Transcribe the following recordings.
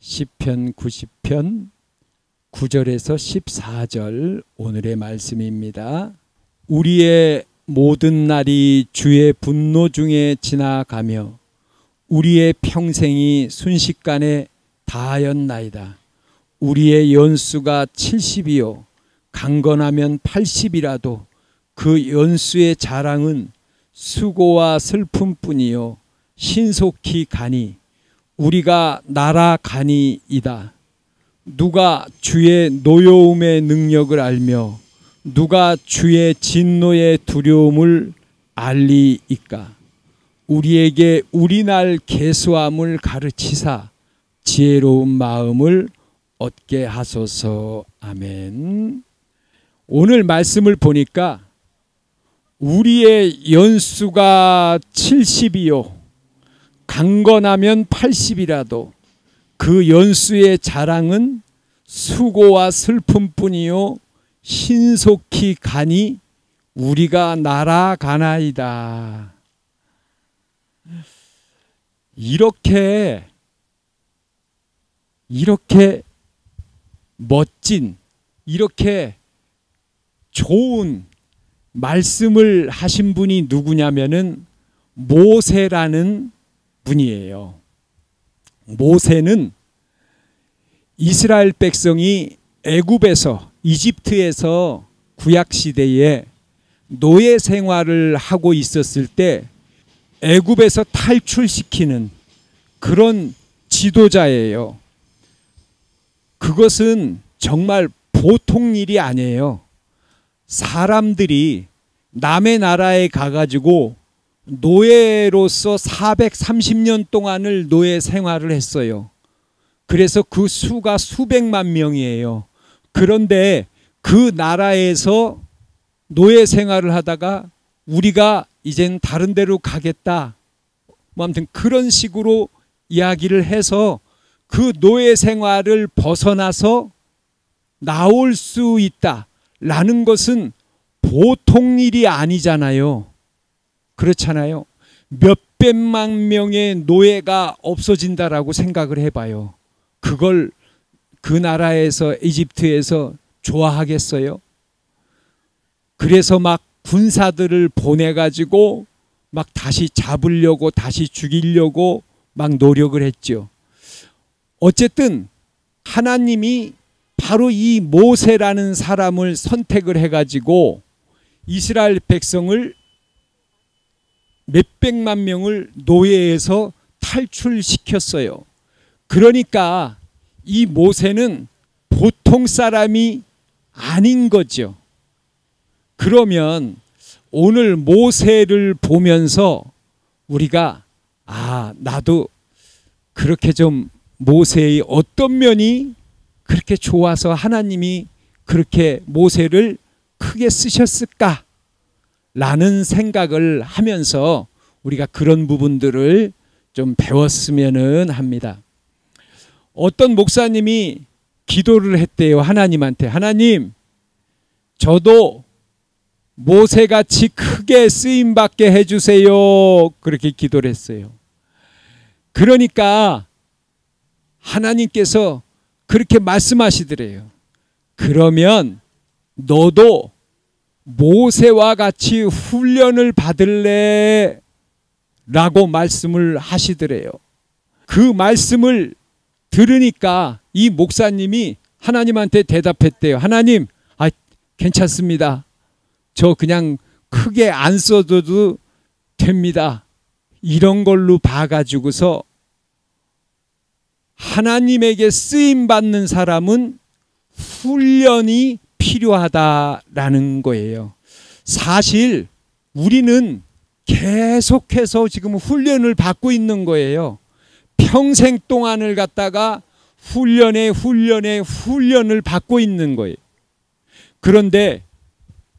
시편 90편 9절에서 14절 오늘의 말씀입니다. 우리의 모든 날이 주의 분노 중에 지나가며 우리의 평생이 순식간에 다하였나이다. 우리의 연수가 70이요 강건하면 80이라도 그 연수의 자랑은 수고와 슬픔뿐이요 신속히 가니 우리가 날아가니이다. 누가 주의 노여움의 능력을 알며 누가 주의 진노의 두려움을 알리이까. 우리에게 우리날 계수함을 가르치사 지혜로운 마음을 얻게 하소서. 아멘. 오늘 말씀을 보니까 우리의 연수가 70이요 강건하면 80이라도 그 연수의 자랑은 수고와 슬픔뿐이요 신속히 가니 우리가 날아가나이다. 이렇게 멋진 이렇게 좋은 말씀을 하신 분이 누구냐면은 모세라는 분이에요. 모세는 이스라엘 백성이 애굽에서 이집트에서 구약시대에 노예 생활을 하고 있었을 때 애굽에서 탈출시키는 그런 지도자예요. 그것은 정말 보통 일이 아니에요. 사람들이 남의 나라에 가가지고 노예로서 430년 동안을 노예 생활을 했어요. 그래서 그 수가 수백만 명이에요. 그런데 그 나라에서 노예 생활을 하다가 우리가 이젠 다른 데로 가겠다. 뭐 아무튼 그런 식으로 이야기를 해서 그 노예 생활을 벗어나서 나올 수 있다라는 것은 보통 일이 아니잖아요. 그렇잖아요. 몇백만 명의 노예가 없어진다라고 생각을 해봐요. 그걸 그 나라에서 이집트에서 좋아하겠어요? 그래서 막 군사들을 보내가지고 막 다시 잡으려고 다시 죽이려고 막 노력을 했죠. 어쨌든 하나님이 바로 이 모세라는 사람을 선택을 해가지고 이스라엘 백성을 몇백만 명을 노예에서 탈출시켰어요. 그러니까 이 모세는 보통 사람이 아닌 거죠. 그러면 오늘 모세를 보면서 우리가 나도 그렇게 좀 모세의 어떤 면이 그렇게 좋아서 하나님이 그렇게 모세를 크게 쓰셨을까? 라는 생각을 하면서 우리가 그런 부분들을 좀 배웠으면 합니다. 어떤 목사님이 기도를 했대요. 하나님한테. 하나님, 저도 모세같이 크게 쓰임받게 해주세요. 그렇게 기도를 했어요. 그러니까 하나님께서 그렇게 말씀하시더래요. 그러면 너도 모세와 같이 훈련을 받을래? 라고 말씀을 하시더래요. 그 말씀을 들으니까 이 목사님이 하나님한테 대답했대요. 하나님, 괜찮습니다. 저 그냥 크게 안 써도 됩니다. 이런 걸로 봐가지고서 하나님에게 쓰임받는 사람은 훈련이 필요하다라는 거예요. 사실 우리는 계속해서 지금 훈련을 받고 있는 거예요. 평생 동안을 갖다가 훈련을 받고 있는 거예요. 그런데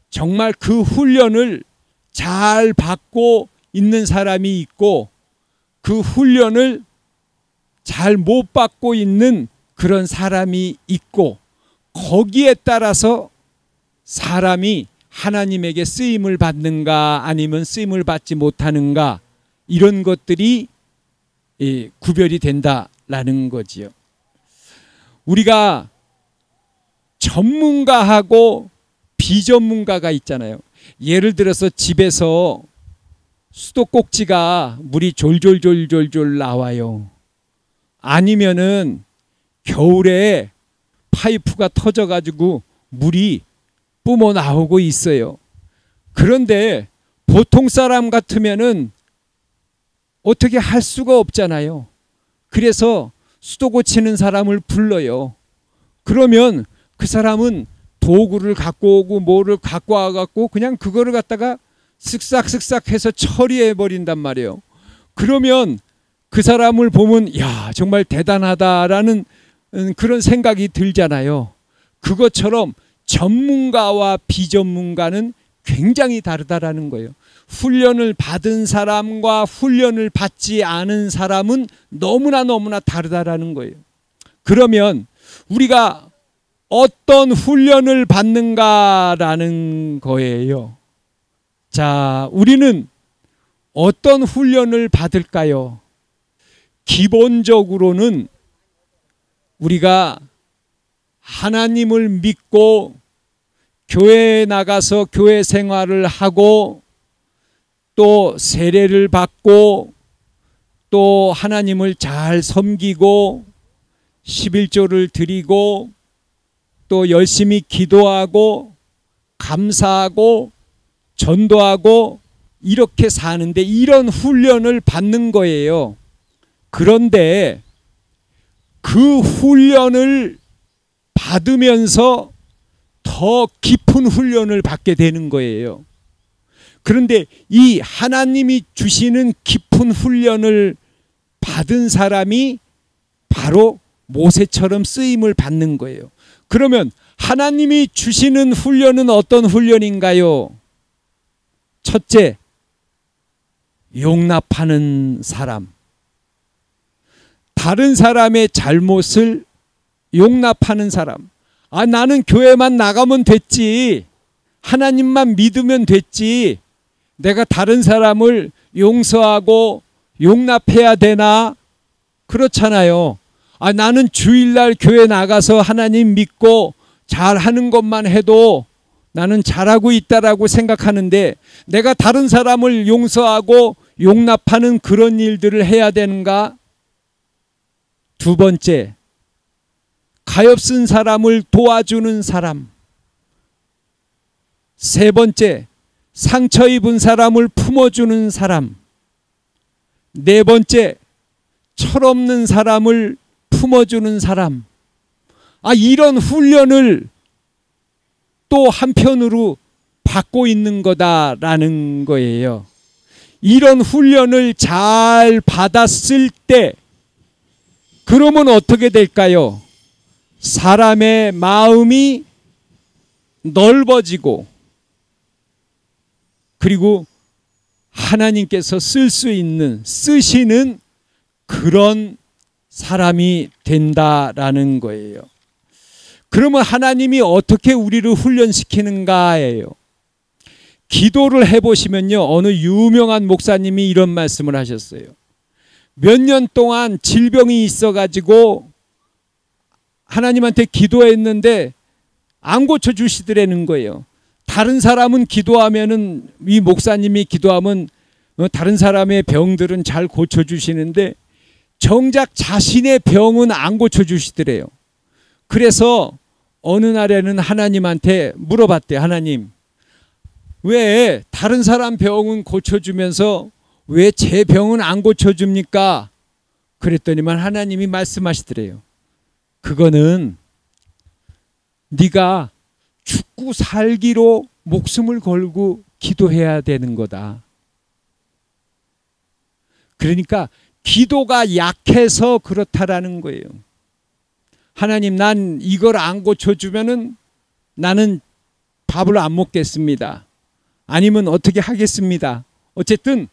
정말 그 훈련을 잘 받고 있는 사람이 있고 그 훈련을 잘 못 받고 있는 그런 사람이 있고 거기에 따라서 사람이 하나님에게 쓰임을 받는가 아니면 쓰임을 받지 못하는가 이런 것들이 구별이 된다라는 거지요. 우리가 전문가하고 비전문가가 있잖아요. 예를 들어서 집에서 수도꼭지가 물이 졸졸졸졸졸 나와요. 아니면은 겨울에 파이프가 터져가지고 물이 뿜어 나오고 있어요. 그런데 보통 사람 같으면은 어떻게 할 수가 없잖아요. 그래서 수도 고치는 사람을 불러요. 그러면 그 사람은 도구를 갖고 오고 뭐를 갖고 와갖고 그냥 그거를 갖다가 쓱싹쓱싹 해서 처리해 버린단 말이에요. 그러면 그 사람을 보면 야, 정말 대단하다라는 그런 생각이 들잖아요. 그것처럼 전문가와 비전문가는 굉장히 다르다라는 거예요. 훈련을 받은 사람과 훈련을 받지 않은 사람은 너무나 다르다라는 거예요. 그러면 우리가 어떤 훈련을 받는가라는 거예요. 자, 우리는 어떤 훈련을 받을까요? 기본적으로는 우리가 하나님을 믿고 교회에 나가서 교회 생활을 하고 또 세례를 받고 또 하나님을 잘 섬기고 11조를 드리고 또 열심히 기도하고 감사하고 전도하고 이렇게 사는데 이런 훈련을 받는 거예요. 그런데 그 훈련을 받으면서 더 깊은 훈련을 받게 되는 거예요. 그런데 이 하나님이 주시는 깊은 훈련을 받은 사람이 바로 모세처럼 쓰임을 받는 거예요. 그러면 하나님이 주시는 훈련은 어떤 훈련인가요? 첫째, 용납하는 사람. 다른 사람의 잘못을 용납하는 사람. 아, 나는 교회만 나가면 됐지. 하나님만 믿으면 됐지. 내가 다른 사람을 용서하고 용납해야 되나? 그렇잖아요. 아, 나는 주일날 교회 나가서 하나님 믿고 잘하는 것만 해도 나는 잘하고 있다라고 생각하는데 내가 다른 사람을 용서하고 용납하는 그런 일들을 해야 되는가? 두 번째, 가엾은 사람을 도와주는 사람. 세 번째, 상처 입은 사람을 품어주는 사람. 네 번째, 철없는 사람을 품어주는 사람. 아, 이런 훈련을 또 한편으로 받고 있는 거다라는 거예요. 이런 훈련을 잘 받았을 때 그러면 어떻게 될까요? 사람의 마음이 넓어지고 그리고 하나님께서 쓸 수 있는, 쓰시는 그런 사람이 된다라는 거예요. 그러면 하나님이 어떻게 우리를 훈련시키는가예요. 기도를 해보시면요, 어느 유명한 목사님이 이런 말씀을 하셨어요. 몇 년 동안 질병이 있어가지고 하나님한테 기도했는데 안 고쳐주시더라는 거예요. 다른 사람은 기도하면은, 이 목사님이 기도하면 다른 사람의 병들은 잘 고쳐주시는데 정작 자신의 병은 안 고쳐주시더래요. 그래서 어느 날에는 하나님한테 물어봤대요. 하나님, 왜 다른 사람 병은 고쳐주면서 왜 제 병은 안 고쳐줍니까? 그랬더니만 하나님이 말씀하시더래요. 그거는 네가 죽고 살기로 목숨을 걸고 기도해야 되는 거다. 그러니까 기도가 약해서 그렇다라는 거예요. 하나님, 난 이걸 안 고쳐주면은 나는 밥을 안 먹겠습니다. 아니면 어떻게 하겠습니다. 어쨌든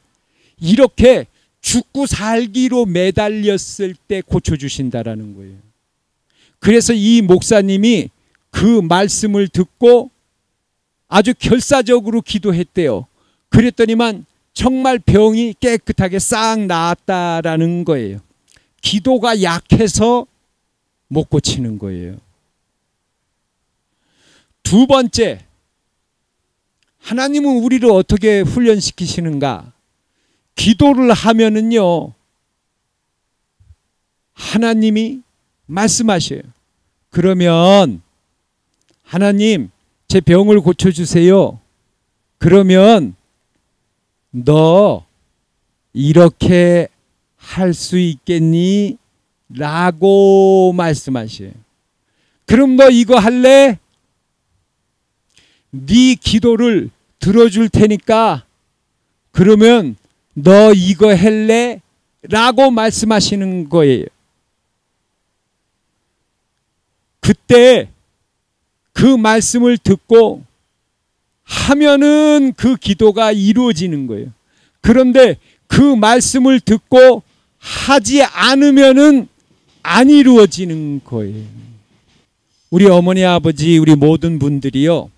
이렇게 죽고 살기로 매달렸을 때 고쳐주신다라는 거예요. 그래서 이 목사님이 그 말씀을 듣고 아주 결사적으로 기도했대요. 그랬더니만 정말 병이 깨끗하게 싹 나았다라는 거예요. 기도가 약해서 못 고치는 거예요. 두 번째, 하나님은 우리를 어떻게 훈련시키시는가? 기도를 하면은요, 하나님이 말씀하셔요. 그러면 하나님, 제 병을 고쳐주세요. 그러면 너 이렇게 할 수 있겠니? 라고 말씀하셔요. 그럼 너 이거 할래? 네 기도를 들어줄 테니까 그러면 너 이거 할래? 라고 말씀하시는 거예요. 그때 그 말씀을 듣고 하면은 그 기도가 이루어지는 거예요. 그런데 그 말씀을 듣고 하지 않으면은 안 이루어지는 거예요. 우리 어머니 아버지 우리 모든 분들이요,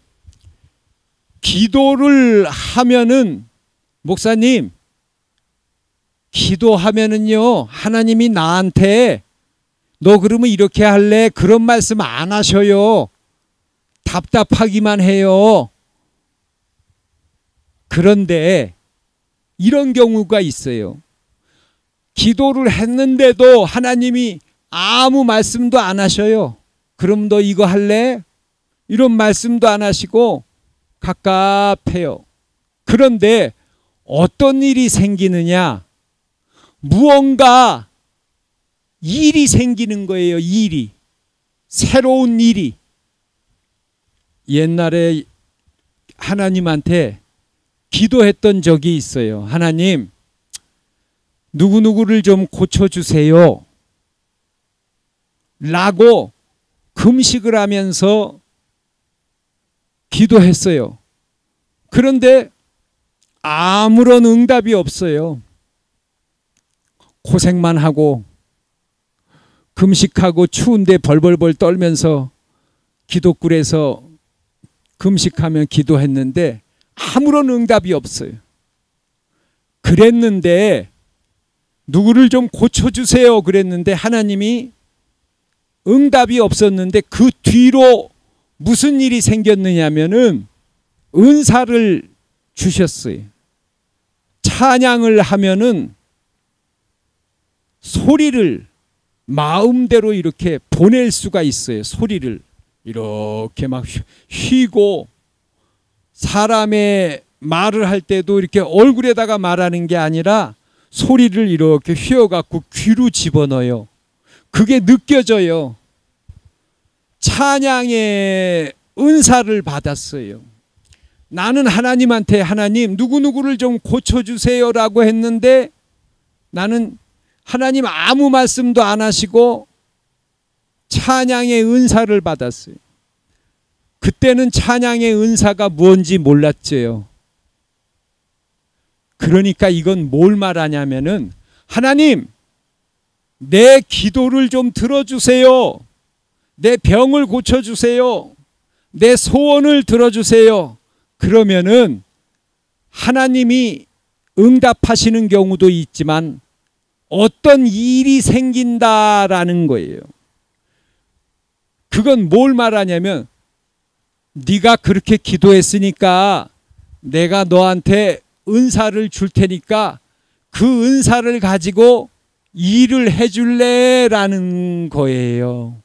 기도를 하면은, 목사님 기도하면은요 하나님이 나한테 너 그러면 이렇게 할래? 그런 말씀 안 하셔요. 답답하기만 해요. 그런데 이런 경우가 있어요. 기도를 했는데도 하나님이 아무 말씀도 안 하셔요. 그럼 너 이거 할래? 이런 말씀도 안 하시고 갑갑해요. 그런데 어떤 일이 생기느냐? 무언가 일이 생기는 거예요. 일이. 새로운 일이. 옛날에 하나님한테 기도했던 적이 있어요. 하나님, 누구누구를 좀 고쳐주세요. 라고 금식을 하면서 기도했어요. 그런데 아무런 응답이 없어요. 고생만 하고 금식하고 추운데 벌벌벌 떨면서 기도굴에서 금식하며 기도했는데 아무런 응답이 없어요. 그랬는데 누구를 좀 고쳐주세요 그랬는데 하나님이 응답이 없었는데 그 뒤로 무슨 일이 생겼느냐면은 은사를 주셨어요. 찬양을 하면은 소리를 마음대로 이렇게 보낼 수가 있어요. 소리를 이렇게 막 휘고, 사람의 말을 할 때도 이렇게 얼굴에다가 말하는 게 아니라 소리를 이렇게 휘어갖고 귀로 집어넣어요. 그게 느껴져요. 찬양의 은사를 받았어요. 나는 하나님한테 하나님 누구누구를 좀 고쳐주세요 라고 했는데 나는 하나님 아무 말씀도 안 하시고 찬양의 은사를 받았어요. 그때는 찬양의 은사가 뭔지 몰랐죠. 그러니까 이건 뭘 말하냐면은 하나님 내 기도를 좀 들어주세요. 내 병을 고쳐주세요. 내 소원을 들어주세요. 그러면은 하나님이 응답하시는 경우도 있지만 어떤 일이 생긴다라는 거예요. 그건 뭘 말하냐면 네가 그렇게 기도했으니까 내가 너한테 은사를 줄 테니까 그 은사를 가지고 일을 해줄래? 라는 거예요.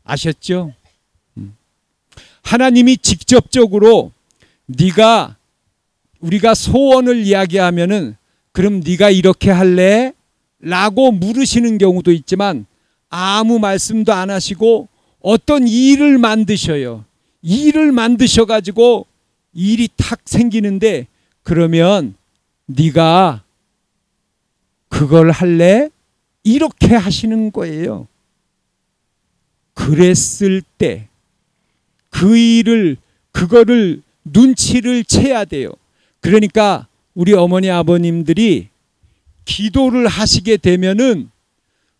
아셨죠? 하나님이 직접적으로 우리가 소원을 이야기하면은 그럼 네가 이렇게 할래? 라고 물으시는 경우도 있지만 아무 말씀도 안 하시고 어떤 일을 만드셔요. 일을 만드셔 가지고 일이 탁 생기는데 그러면 네가 그걸 할래? 이렇게 하시는 거예요. 그랬을 때 그 일을 그거를 눈치를 채야 돼요. 그러니까 우리 어머니 아버님들이 기도를 하시게 되면은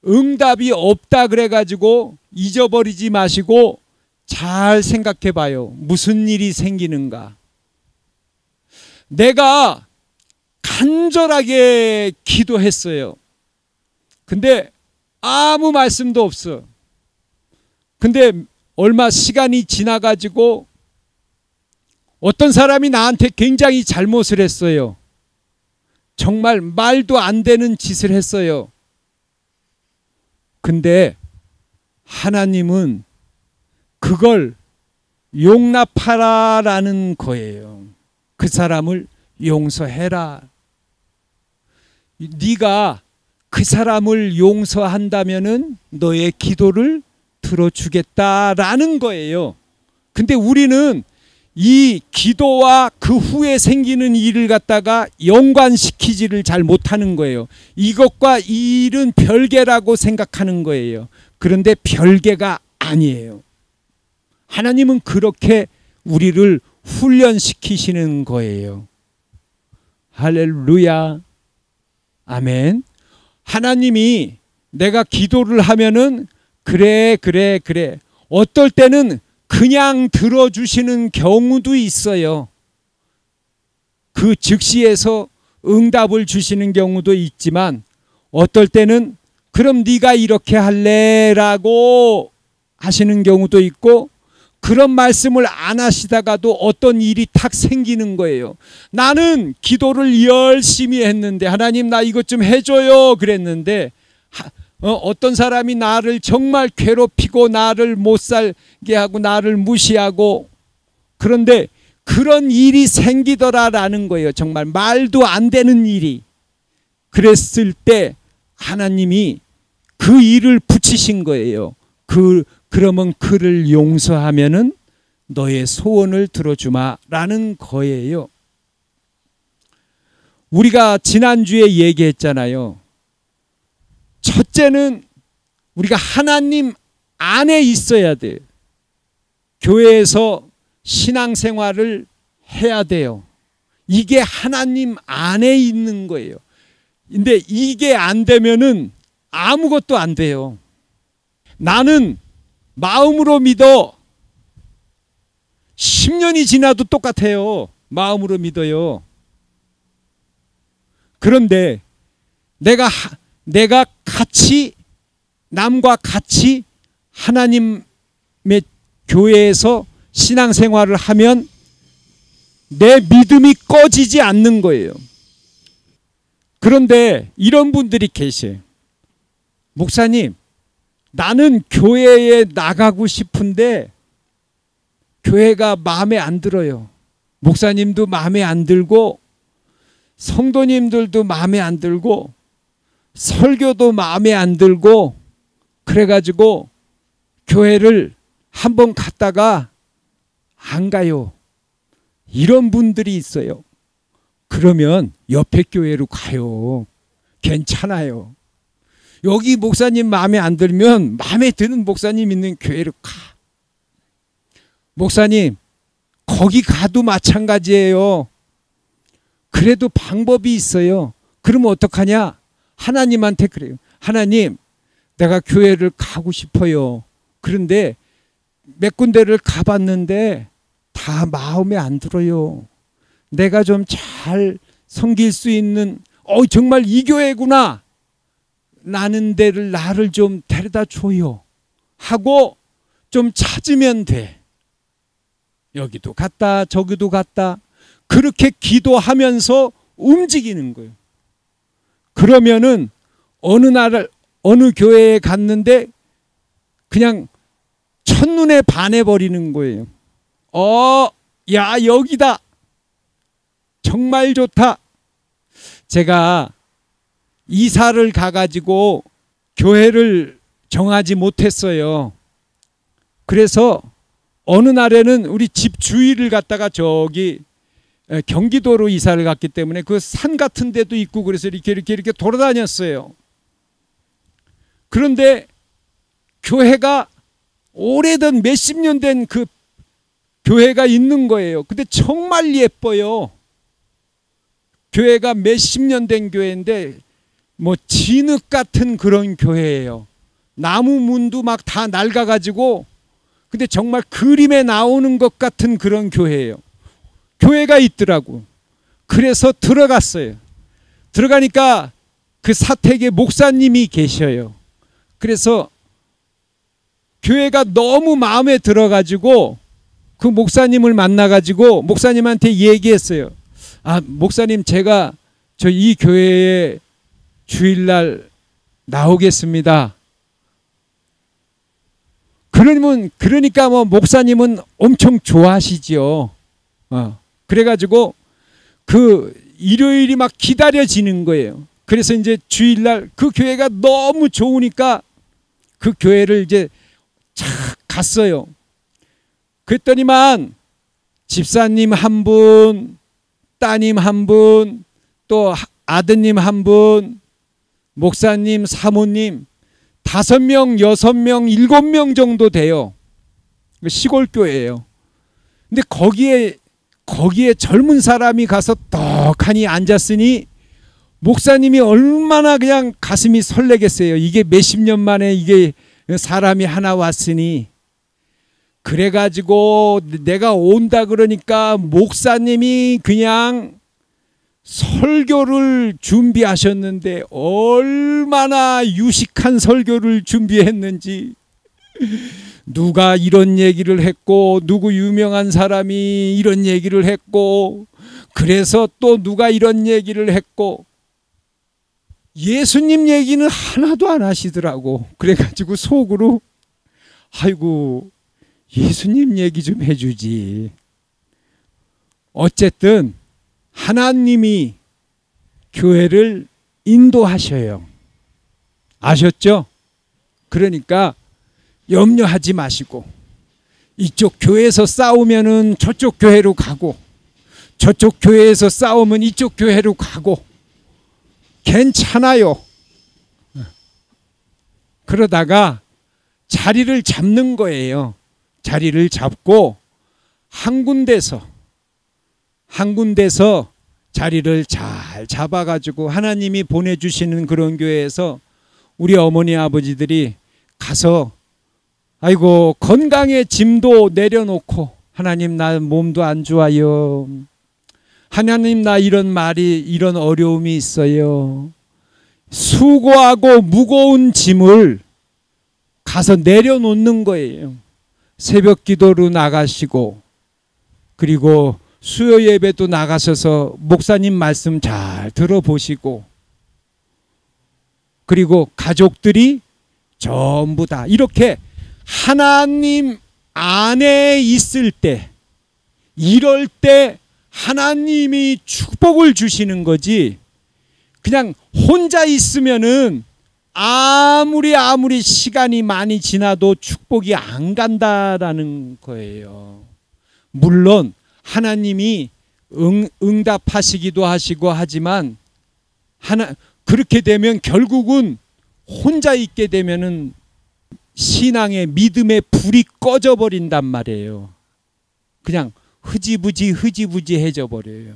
응답이 없다 그래가지고 잊어버리지 마시고 잘 생각해 봐요. 무슨 일이 생기는가. 내가 간절하게 기도했어요. 근데 아무 말씀도 없어. 근데 얼마 시간이 지나가지고 어떤 사람이 나한테 굉장히 잘못을 했어요. 정말 말도 안 되는 짓을 했어요. 근데 하나님은 그걸 용납하라라는 거예요. 그 사람을 용서해라. 네가 그 사람을 용서한다면은 너의 기도를 들어주겠다라는 거예요. 근데 우리는 이 기도와 그 후에 생기는 일을 갖다가 연관시키지를 잘 못하는 거예요. 이것과 이 일은 별개라고 생각하는 거예요. 그런데 별개가 아니에요. 하나님은 그렇게 우리를 훈련시키시는 거예요. 할렐루야. 아멘. 하나님이 내가 기도를 하면은 그래. 어떨 때는 그냥 들어주시는 경우도 있어요. 그 즉시에서 응답을 주시는 경우도 있지만 어떨 때는 그럼 네가 이렇게 할래라고 하시는 경우도 있고, 그런 말씀을 안 하시다가도 어떤 일이 탁 생기는 거예요. 나는 기도를 열심히 했는데 하나님 나 이것 좀 해줘요 그랬는데 어떤 사람이 나를 정말 괴롭히고 나를 못 살게 하고 나를 무시하고, 그런데 그런 일이 생기더라라는 거예요. 정말 말도 안 되는 일이. 그랬을 때 하나님이 그 일을 붙이신 거예요. 그러면 그를 용서하면은 너의 소원을 들어주마라는 거예요. 우리가 지난주에 얘기했잖아요. 첫째는 우리가 하나님 안에 있어야 돼요. 교회에서 신앙생활을 해야 돼요. 이게 하나님 안에 있는 거예요. 근데 이게 안 되면은 아무것도 안 돼요. 나는 마음으로 믿어. 10년이 지나도 똑같아요. 마음으로 믿어요. 그런데 내가 같이 남과 같이 하나님의 교회에서 신앙생활을 하면 내 믿음이 꺼지지 않는 거예요. 그런데 이런 분들이 계세요. 목사님, 나는 교회에 나가고 싶은데 교회가 마음에 안 들어요. 목사님도 마음에 안 들고 성도님들도 마음에 안 들고 설교도 마음에 안 들고, 그래가지고 교회를 한번 갔다가 안 가요. 이런 분들이 있어요. 그러면 옆에 교회로 가요. 괜찮아요. 여기 목사님 마음에 안 들면 마음에 드는 목사님 있는 교회로 가. 목사님 거기 가도 마찬가지예요. 그래도 방법이 있어요. 그러면 어떡하냐? 하나님한테 그래요. 하나님, 내가 교회를 가고 싶어요. 그런데 몇 군데를 가봤는데 다 마음에 안 들어요. 내가 좀 잘 섬길 수 있는 정말 이 교회구나 라는 데를 나를 좀 데려다 줘요 하고 좀 찾으면 돼. 여기도 갔다 저기도 갔다 그렇게 기도하면서 움직이는 거예요. 그러면은 어느 교회에 갔는데 그냥 첫눈에 반해버리는 거예요. 야 여기다. 정말 좋다. 제가 이사를 가가지고 교회를 정하지 못했어요. 그래서 어느 날에는 우리 집 주위를 갔다가 저기 경기도로 이사를 갔기 때문에 그 산 같은 데도 있고 그래서 이렇게 돌아다녔어요. 그런데 교회가 오래된 몇십 년 된 그 교회가 있는 거예요. 근데 정말 예뻐요. 교회가 몇십 년 된 교회인데 뭐 진흙 같은 그런 교회예요. 나무 문도 막 다 낡아가지고 근데 정말 그림에 나오는 것 같은 그런 교회예요. 교회가 있더라고. 그래서 들어갔어요. 들어가니까 그 사택에 목사님이 계셔요. 그래서 교회가 너무 마음에 들어가지고 그 목사님을 만나가지고 목사님한테 얘기했어요. 아, 목사님, 제가 저 이 교회에 주일날 나오겠습니다. 그러니까 뭐 목사님은 엄청 좋아하시지요. 그래가지고 그 일요일이 막 기다려지는 거예요. 그래서 이제 주일날 그 교회가 너무 좋으니까 그 교회를 이제 착 갔어요. 그랬더니만 집사님 한 분, 따님 한 분, 또 아드님 한 분, 목사님, 사모님 5명, 6명, 7명 정도 돼요. 시골 교회예요. 근데 거기에 젊은 사람이 가서 떡하니 앉았으니 목사님이 얼마나 그냥 가슴이 설레겠어요. 이게 몇십 년 만에 이게 사람이 하나 왔으니. 그래가지고 내가 온다 그러니까 목사님이 그냥 설교를 준비하셨는데 얼마나 유식한 설교를 준비했는지, 누가 이런 얘기를 했고 누구 유명한 사람이 이런 얘기를 했고, 그래서 또 누가 이런 얘기를 했고, 예수님 얘기는 하나도 안 하시더라고. 그래가지고 속으로 아이고, 예수님 얘기 좀 해주지. 어쨌든 하나님이 교회를 인도하셔요. 아셨죠? 그러니까 염려하지 마시고, 이쪽 교회에서 싸우면은 저쪽 교회로 가고, 저쪽 교회에서 싸우면 이쪽 교회로 가고, 괜찮아요. 그러다가 자리를 잡는 거예요. 자리를 잡고 한 군데서 자리를 잘 잡아가지고 하나님이 보내주시는 그런 교회에서 우리 어머니 아버지들이 가서 아이고, 건강의 짐도 내려놓고, 하나님, 나 몸도 안 좋아요. 하나님, 나 이런 어려움이 있어요. 수고하고 무거운 짐을 가서 내려놓는 거예요. 새벽 기도로 나가시고, 그리고 수요 예배도 나가셔서 목사님 말씀 잘 들어보시고, 그리고 가족들이 전부 다 이렇게 하나님 안에 있을 때, 이럴 때 하나님이 축복을 주시는 거지, 그냥 혼자 있으면은 아무리 시간이 많이 지나도 축복이 안 간다라는 거예요. 물론 하나님이 응답하시기도 하시고 하지만, 그렇게 되면 결국은 혼자 있게 되면은 신앙의 믿음의 불이 꺼져 버린단 말이에요. 그냥 흐지부지해져 버려요.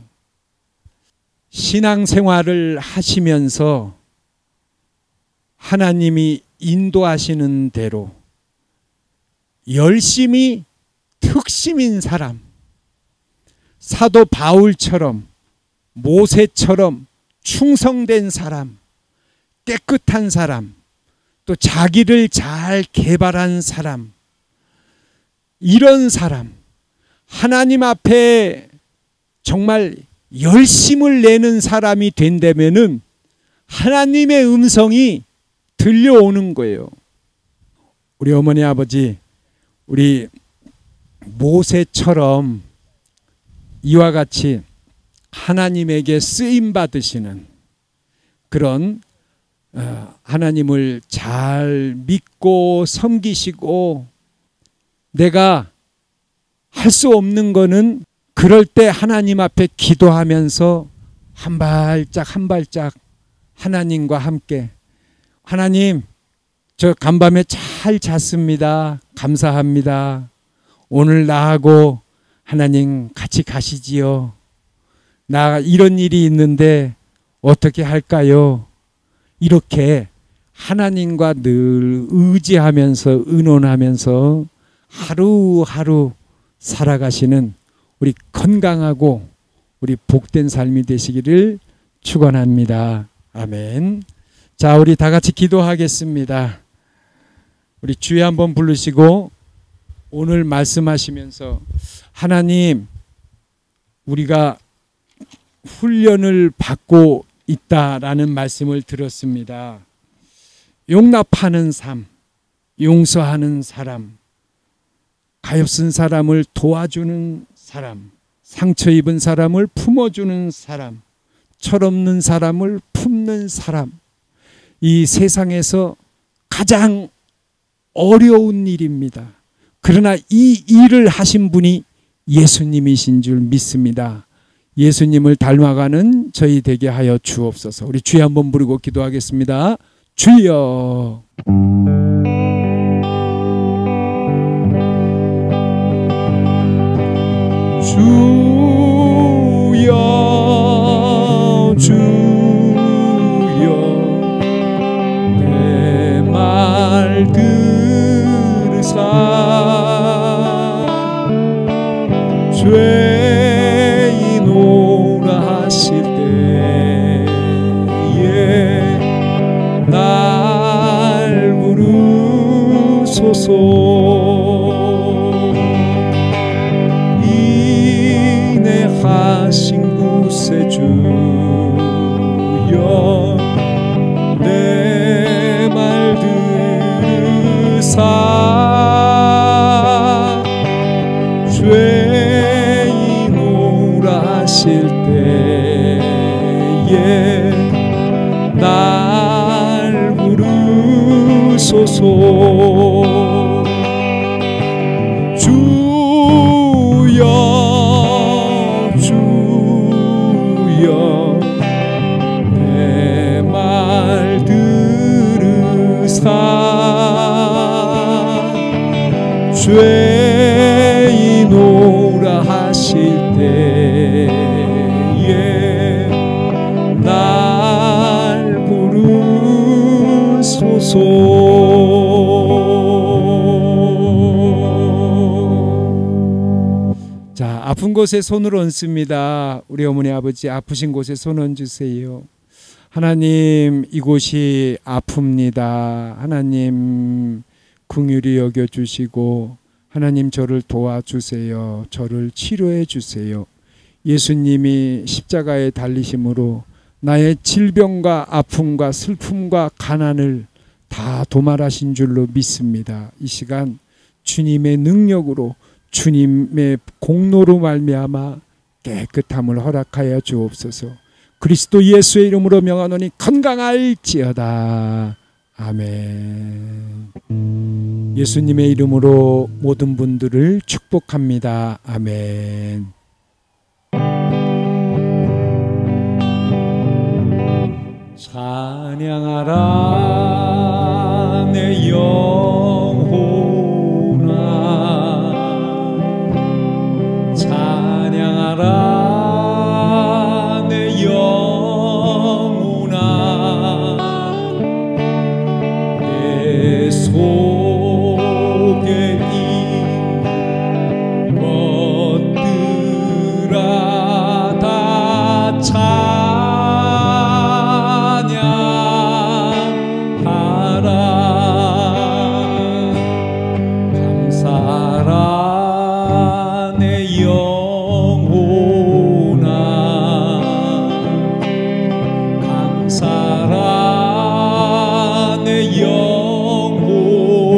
신앙생활을 하시면서 하나님이 인도하시는 대로 열심히 특심인 사람, 사도 바울처럼, 모세처럼 충성된 사람, 깨끗한 사람, 또 자기를 잘 개발한 사람, 이런 사람, 하나님 앞에 정말 열심을 내는 사람이 된다면은 하나님의 음성이 들려오는 거예요. 우리 어머니 아버지, 우리 모세처럼 이와 같이 하나님에게 쓰임 받으시는 그런 하나님을 잘 믿고 섬기시고, 내가 할 수 없는 거는 그럴 때 하나님 앞에 기도하면서 한 발짝 하나님과 함께, 하나님, 저 간밤에 잘 잤습니다. 감사합니다. 오늘 나하고 하나님 같이 가시지요. 나 이런 일이 있는데 어떻게 할까요? 이렇게 하나님과 늘 의지하면서 의논하면서 하루하루 살아가시는 우리 건강하고 우리 복된 삶이 되시기를 축원합니다. 아멘. 자, 우리 다 같이 기도하겠습니다. 우리 주여 한번 부르시고 오늘 말씀하시면서 하나님, 우리가 훈련을 받고 있다라는 말씀을 들었습니다. 용납하는 삶, 용서하는 사람, 가엾은 사람을 도와주는 사람, 상처 입은 사람을 품어주는 사람, 철없는 사람을 품는 사람, 이 세상에서 가장 어려운 일입니다. 그러나 이 일을 하신 분이 예수님이신 줄 믿습니다. 예수님을 닮아가는 저희 되게 하여 주옵소서. 우리 주여 한번 부르고 기도하겠습니다. 주여. 주여, 주여, 내 말 들으사 죄인 오라 하실 때에 날 부르소서. 인내하신 구세주여, 내 말 들으사 죄인 오라 하실 때에 날 부르소서. 주여, 주여, 내 말 들으사 죄인 오라 하실 때에 날 부르소서. 자, 아픈 곳에 손을 얹습니다. 우리 어머니 아버지 아프신 곳에 손 얹으세요. 하나님, 이곳이 아픕니다. 하나님 긍휼히 여겨주시고 하나님 저를 도와주세요. 저를 치료해 주세요. 예수님이 십자가에 달리심으로 나의 질병과 아픔과 슬픔과 가난을 다 도말하신 줄로 믿습니다. 이 시간 주님의 능력으로, 주님의 공로로 말미암아 깨끗함을 허락하여 주옵소서. 그리스도 예수의 이름으로 명하노니 건강할지어다. 아멘. 예수님의 이름으로 모든 분들을 축복합니다. 아멘. 찬양하라 내 영혼아, 찬양하라 내 영혼아, 내 속에 있는 것들아 다 감사하라 내 영혼아, 감사하라 내 영혼아,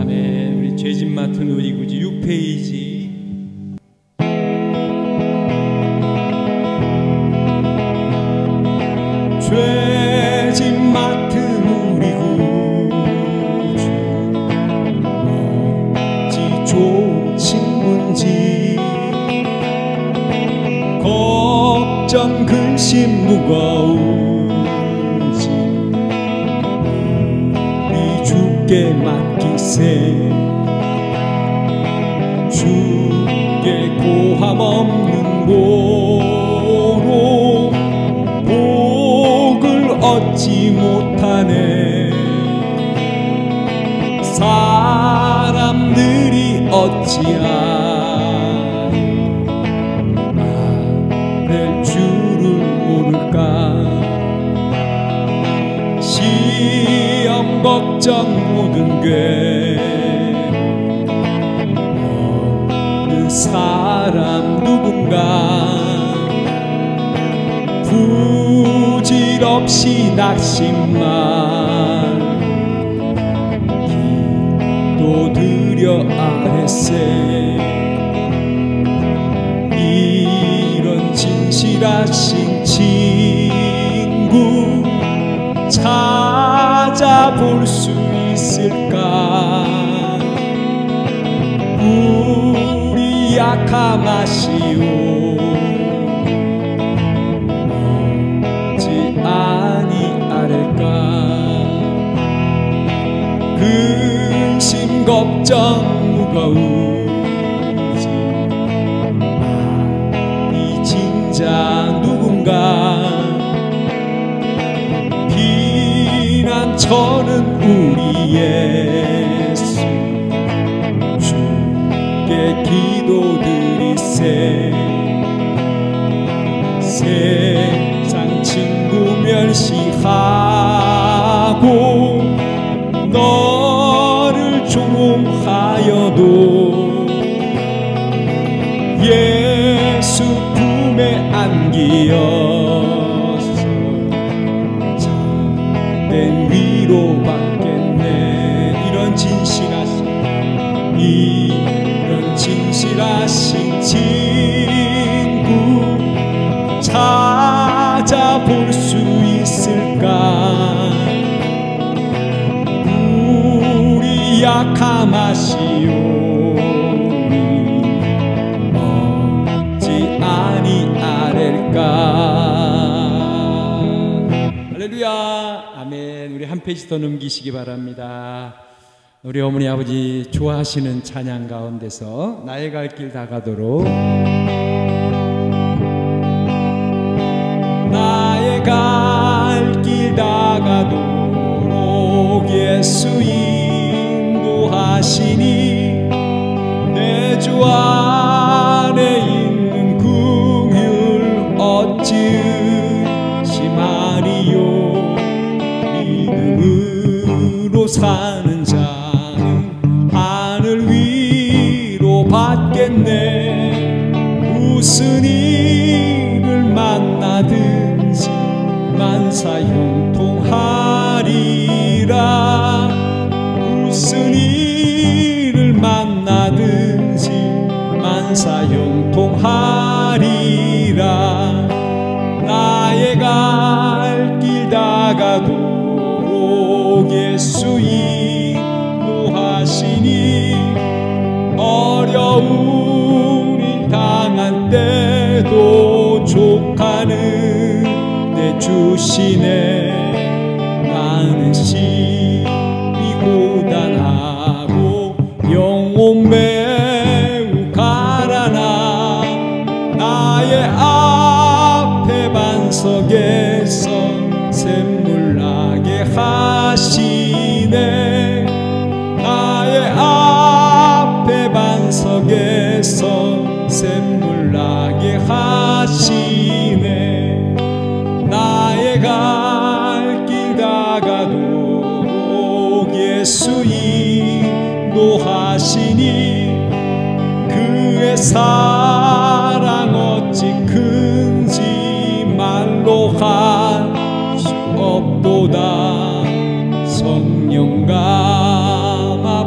아멘. 우리 죄짐 맡은 우리 구주 6페이지. 죄짐 맡은 우리 구주 어찌 좋은 친구인지 걱정 근심 무거운지 우리 주께 맡기세. 주께 고함 없는 고로 복을 얻지 못하네. 사람들이 어찌하여 주를 모를까. 시험 걱정 모든 괴로움 어느 사람 누군가 부질없이 낙심만 기도드려 아뢰세. 이런 진실하신 친구 찾아볼 수 있을까. 우리 약함 아시오 어찌 아니 아랠까. 근심 걱정 무거운지 이 진자 누군가. 비난처는 우리 예수 주께 기도드리세. 세상 친구 멸시하고 너를 조롱하여도 예수 품에 안기어서 참된 위로받겠네. 이런 진실하신 친구 찾아볼 수 있을까. 우리 약함 아시오니 어찌 아니 아랠까. 할렐루야. 아멘. 우리 한 페이지 더 넘기시기 바랍니다. 우리 어머니 아버지 좋아하시는 찬양 가운데서 나의 갈 길 다가도록. 나의 갈 길 다가도록 예수 인도하시니 내 주 안에 있는 긍휼 어찌 심하리요. 믿음으로 사는 자는 하늘 위로 받겠네. 무슨 일을 만나든지 만사 형통하리라. 무슨 일을 만나든지 만사 형통하리라. 나의 갈 길 다가도록 예수 인도하시니 어려운 일 당한 때도 족하는 내 주시네. 나는 심히 고단하고 영혼 매우 가라나. 나의 앞에 반석에서 샘물 나게 하시네. 나의 앞에 반석에서 샘물 나게 하시네. 나의 갈 길 다가도록 예수 인도하시니 그의 사랑 어찌 큰지 말로 할 수 없도다. 성령 감아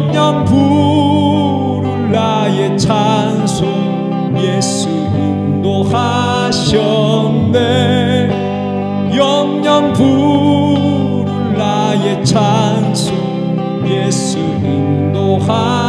영영 부를 나의 찬송 예수 인도하셨네. 영영 부를 나의 찬송 예수 인도하셨네.